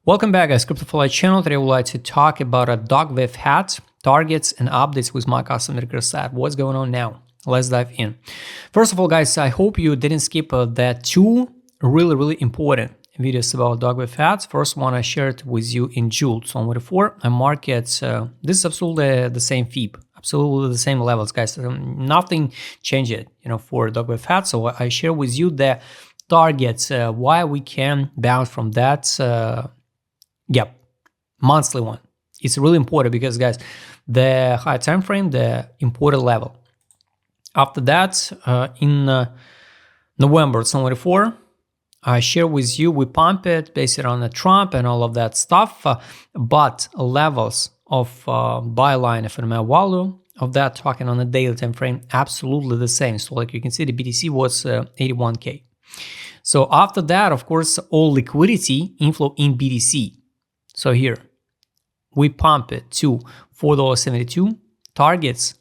Welcome back, guys. CryptoFly channel. Today, we'd like to talk about a DogWifhat targets and updates with my customer request. What's going on now? Let's dive in. First of all, guys, I hope you didn't skip the two really important videos about DogWifhat. First one I shared with you in June 2024. I market this is absolutely the same FIB, absolutely the same levels, guys. Nothing changed, for DogWifhat. So I share with you the targets, why we can bounce from that. Monthly one. It's really important because, guys, the high time frame, the important level. After that, in November 2024, I share with you, we pump it based on the Trump and all of that stuff, but levels of byline FNML value of that token on a daily time frame absolutely the same. So like you can see, the BTC was 81K. So after that, of course, all liquidity inflow in BTC. So here, we pump it to $4.72 targets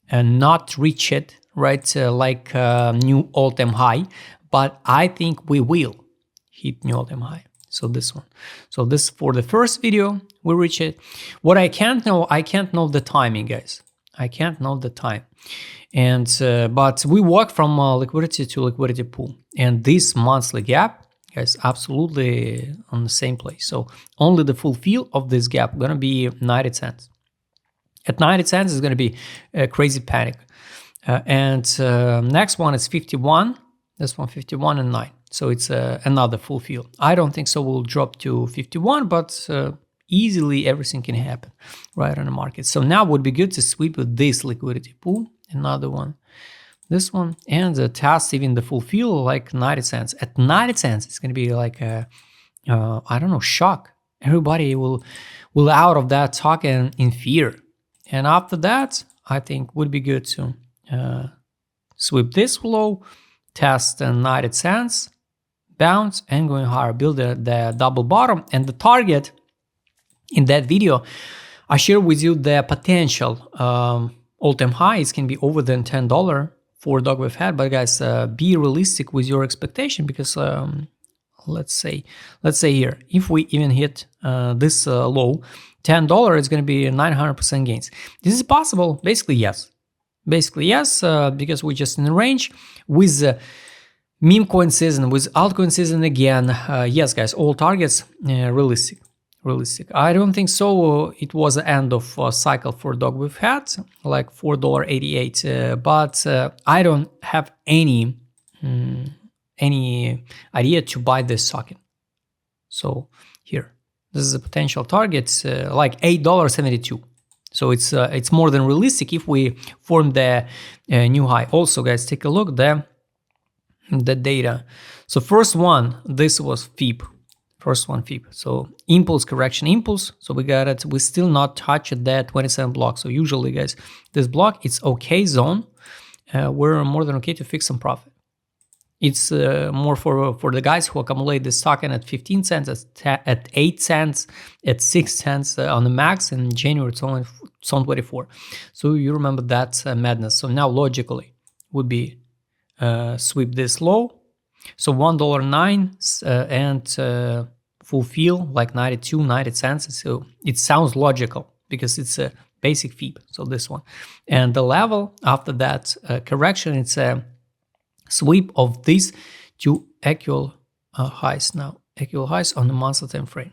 and not reach it, right, like new all-time high, but I think we will hit new all-time high. So this one. So this for the first video, we reach it. What I can't know the timing, guys. I can't know the time. And but we walk from liquidity to liquidity pool, and this monthly gap, guys, absolutely on the same place. So only the full fill of this gap gonna be 90 cents. At 90 cents is gonna be a crazy panic. Next one is 51. This one 51 and 9. So it's another full fill. I don't think so. We'll drop to 51, but easily everything can happen right on the market. So now would be good to sweep with this liquidity pool. Another one. This one, and test even the full fill like 90 cents. At 90 cents, it's going to be like a, I don't know, shock. Everybody will out of that token in fear. And after that, I think would be good to sweep this low, test 90 cents, bounce, and going higher, build the double bottom. And the target in that video, I share with you the potential all-time highs can be over than $10 for DogWifhat, but guys, be realistic with your expectation because let's say here, if we even hit this low, $10, it's going to be 900% gains. This is possible? Basically, yes. Because we're just in the range with meme coin season, with altcoin season again. Yes, guys, all targets realistic. I don't think so. It was the end of cycle for DogWifhat, like $4.88. But I don't have any idea to buy this token. So here, this is a potential target, like $8.72. So it's more than realistic if we form the new high. Also, guys, take a look the data. So first one, this was FIB. First one FIB. So impulse, correction, impulse. So we got it. We still not touched that 27 block. So usually, guys, this block, it's okay zone. We're more than okay to fix some profit. It's more for the guys who accumulate this token at 15 cents, at 8 cents, at 6 cents on the max in January 2024. So you remember that madness. So now logically would be sweep this low. So $1.09 and fulfill like 90 cents. So it sounds logical because it's a basic FIB. So this one. And the level after that correction, it's a sweep of these two equal highs now. Equal highs on the monthly time frame.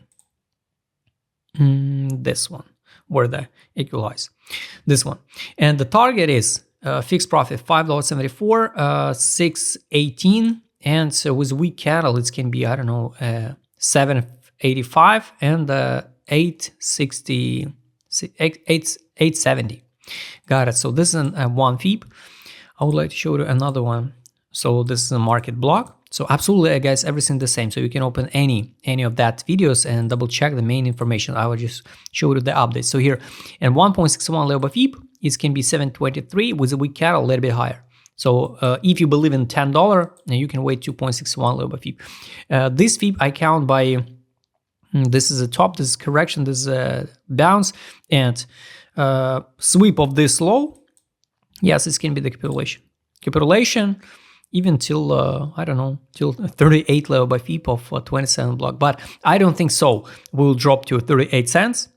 This one. Where the equal highs. This one. And the target is fixed profit $5.74, 6.18. And so with weak candle, it can be, I don't know, 7.85 and 8.60, 8.70. Got it. So this is one FIB. I would like to show you another one. So this is a market block. So absolutely, guys, everything the same. So you can open any of that videos and double check the main information. I will just show you the updates. So here, and 1.61 level FIB, it can be 7.23 with a weak candle a little bit higher. So if you believe in $10, you can wait 2.61 level FIB. This FIB I count by, this is a top, this is correction, this is a bounce, and sweep of this low. Yes, this can be the capitulation. even till, I don't know, till 38 level by FIP of 27 block. But I don't think so. We'll drop to 38 cents,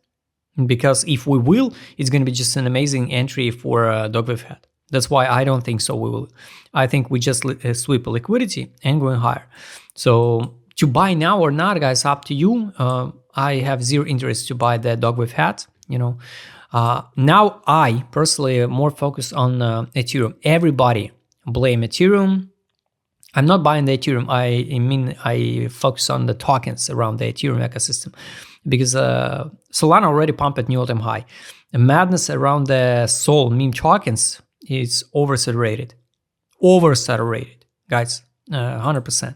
because if we will, it's going to be just an amazing entry for DogWifhat. That's why I don't think so we will. I think we just sweep liquidity and going higher. So to buy now or not, guys, up to you. I have zero interest to buy the DogWifhat, you know. Now I personally am more focused on Ethereum. Everybody blame Ethereum. I'm not buying the Ethereum. I mean, I focus on the tokens around the Ethereum ecosystem, because Solana already pumped at new all-time high. The madness around the Sol meme tokens is oversaturated, guys, 100%.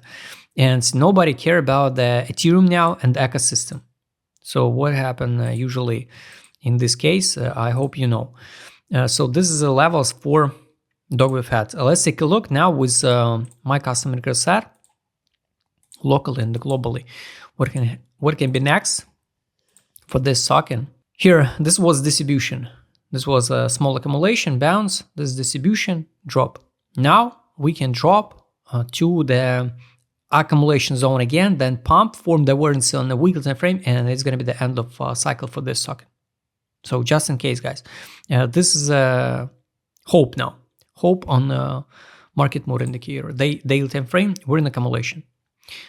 And nobody care about the Ethereum now and the ecosystem. So what happened usually in this case, I hope you know. So this is the levels for DogWifhat. Let's take a look now with my customer set, locally and globally. What can be next for this token? Here, this was distribution. This was a small accumulation, bounce, this distribution, drop. Now we can drop to the accumulation zone again, then pump, form the awareness on the weekly time frame, and it's going to be the end of cycle for this token. So just in case, guys, this is a hope now. Hope on market mode indicator. Daily time frame, we're in accumulation.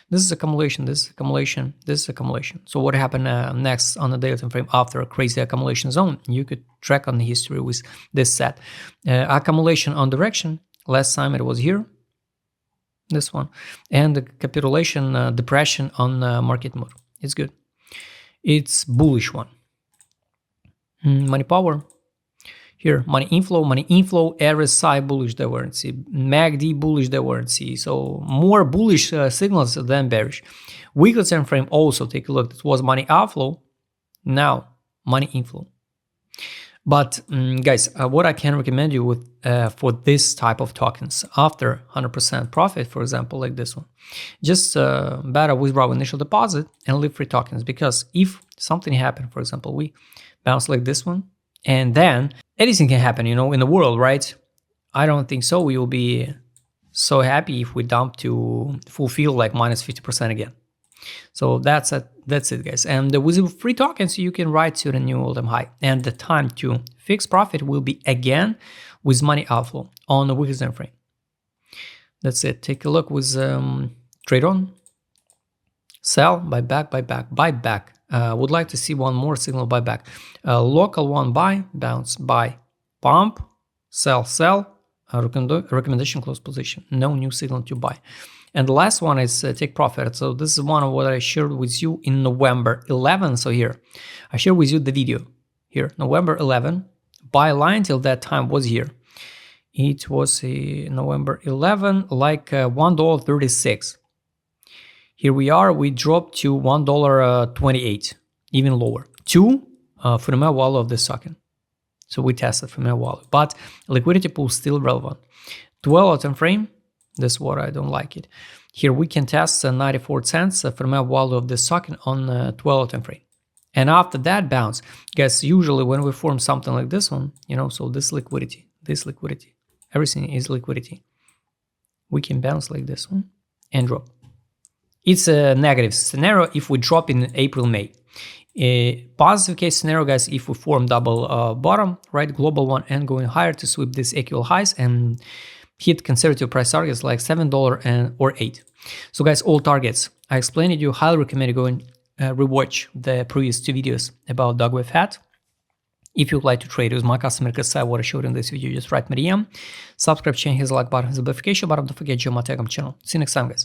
This is accumulation, this is accumulation, this is accumulation. So what happened next on the daily time frame after a crazy accumulation zone? You could track on the history with this set. Accumulation on direction, last time it was here, this one. And the capitulation, depression on market mode. It's good. It's bullish one. Money power. Here, money inflow, RSI bullish divergency, MACD bullish divergency. So more bullish signals than bearish. Weekly time frame also, take a look. This was money outflow, now money inflow. But guys, what I can recommend you with for this type of tokens after 100% profit, for example, like this one, just better withdraw initial deposit and leave free tokens. Because if something happened, for example, we bounce like this one, and then anything can happen, you know, in the world, right? I don't think so. We will be so happy if we dump to fulfill like minus 50% again. So that's it, guys. And with free tokens, you can ride to the new all-time high. And the time to fix profit will be again with money outflow on the weekly time frame. That's it. Take a look with trade on, sell, buy back. Would like to see one more signal buyback. Local one, buy, bounce, buy, pump, sell, recommendation, close position. No new signal to buy. And the last one is take profit. So this is one of what I shared with you in November 11. So here, I shared with you the video. Here, November 11, buy line till that time was here. It was November 11, like $1.36. Here we are, we dropped to $1.28, even lower, to fundamental value of this token. So we tested fundamental value, but liquidity pool still relevant. 12-hour time frame, that's what I don't like it. Here we can test 94 cents fundamental value of this token on 12-hour time frame. And after that bounce, guys, usually when we form something like this one, you know, so this liquidity, everything is liquidity. We can bounce like this one and drop. It's a negative scenario if we drop in April, May. A positive case scenario, guys, if we form double bottom, right, global one, and going higher to sweep these equal highs and hit conservative price targets like $7 or $8. So guys, all targets I explained it. You highly recommend you go and rewatch the previous two videos about DogWifhat. If you'd like to trade with my customer site, what I showed in this video, just write me DM, subscribe, channel, hit the like button, hit the notification button, don't forget to join my Telegram channel. See you next time, guys.